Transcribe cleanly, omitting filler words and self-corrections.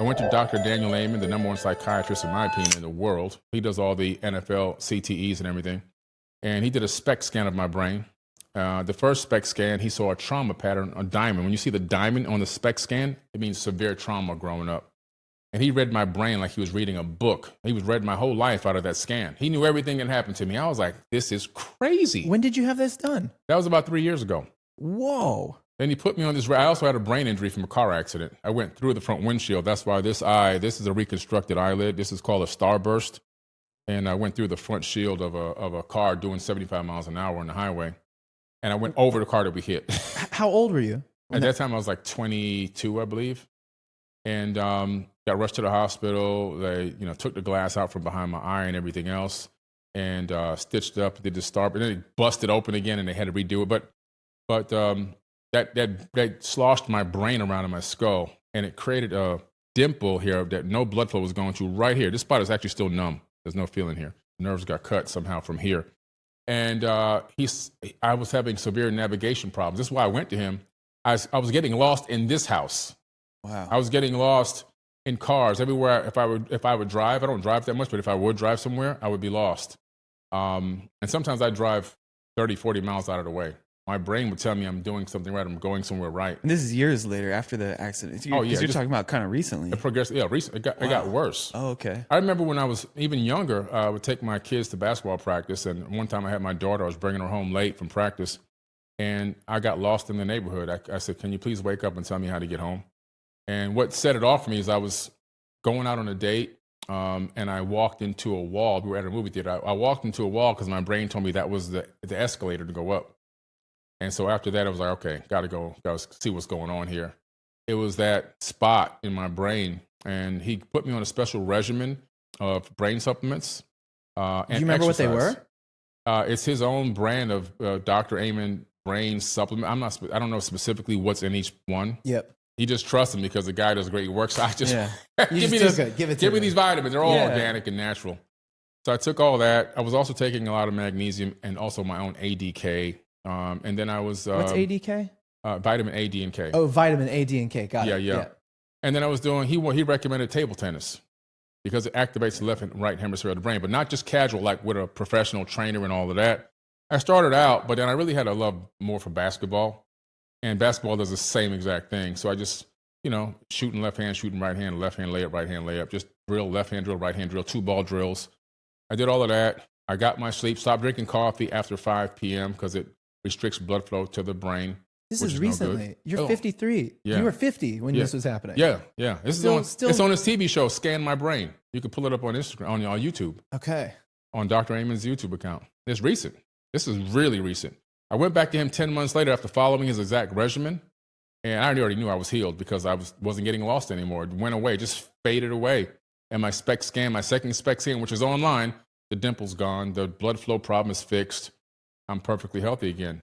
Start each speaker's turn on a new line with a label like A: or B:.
A: I went to Dr. Daniel Amen, the #1 psychiatrist, in my opinion, in the world. He does all the NFL CTEs and everything. And he did a SPECT scan of my brain. The first SPECT scan, he saw a trauma pattern, a diamond. When you see the diamond on the SPECT scan, it means severe trauma growing up. And he read my brain like he was reading a book. He was read my whole life out of that scan. He knew everything that happened to me. I was like, this is crazy.
B: When did you have this done?
A: That was about 3 years ago.
B: Whoa.
A: Then he put me on this. I also had a brain injury from a car accident. I went through the front windshield. That's why this is a reconstructed eyelid. This is called a starburst. And I went through the front shield of a car doing 75 miles an hour on the highway. And I went over the car that we hit.
B: How old were you?
A: At that time, I was like 22, I believe. And got rushed to the hospital. They, took the glass out from behind my eye and everything else, and stitched it up. Did the starburst, and then it busted open again, and they had to redo it. But that sloshed my brain around in my skull, and it created a dimple here that no blood flow was going to right here. This spot is actually still numb. There's no feeling here. The nerves got cut somehow from here. And I was having severe navigation problems. This is why I went to him. I was getting lost in this house.
B: Wow.
A: I was getting lost in cars everywhere. If I would drive, I don't drive that much, but if I would drive somewhere, I would be lost. And sometimes I drive 30, 40 miles out of the way. My brain would tell me I'm doing something right. I'm going somewhere right.
B: And this is years later after the accident.
A: Oh, yeah.
B: You're talking about kind of recently.
A: It progressed. Yeah, recently. It got worse.
B: Oh, okay.
A: I remember when I was even younger, I would take my kids to basketball practice. And one time I had my daughter, I was bringing her home late from practice. And I got lost in the neighborhood. I said, can you please wake up and tell me how to get home? And what set it off for me is I was going out on a date, and I walked into a wall. We were at a movie theater. I walked into a wall because my brain told me that was the escalator to go up. And so after that, I was like, okay, got to see what's going on here. It was that spot in my brain, and he put me on a special regimen of brain supplements.
B: Do you remember what they were?
A: It's his own brand of Dr. Amen brain supplement. I don't know specifically what's in each one.
B: Yep.
A: He just trusts him because the guy does great work. So I just,
B: give me
A: these vitamins. They're all organic and natural. So I took all that. I was also taking a lot of magnesium and also my own ADK. And then I was...
B: What's ADK?
A: Vitamin A, D, and K.
B: Oh, vitamin A, D, and K. Got it.
A: Yeah. And then I was doing... He recommended table tennis because it activates the left and right hemisphere of the brain, but not just casual, like with a professional trainer and all of that. I started out, but then I really had a love more for basketball. And basketball does the same exact thing. So I just, shooting left hand, shooting right hand, left hand layup, right hand layup, just drill, left hand drill, right hand drill, 2-ball drills. I did all of that. I got my sleep, stopped drinking coffee after 5 p.m. because it restricts blood flow to the brain.
B: This is recently.
A: No,
B: you're 53.
A: Yeah.
B: You were 50 when this was happening.
A: Yeah. It's on his TV show, Scan My Brain. You can pull it up on Instagram, on YouTube.
B: Okay.
A: On Dr. Amen's YouTube account. It's recent. This is really recent. I went back to him 10 months later after following his exact regimen, and I already knew I was healed because I wasn't getting lost anymore. It went away, just faded away. And my SPECT scan, my second SPECT scan, which is online, the dimple's gone, the blood flow problem is fixed. I'm perfectly healthy again.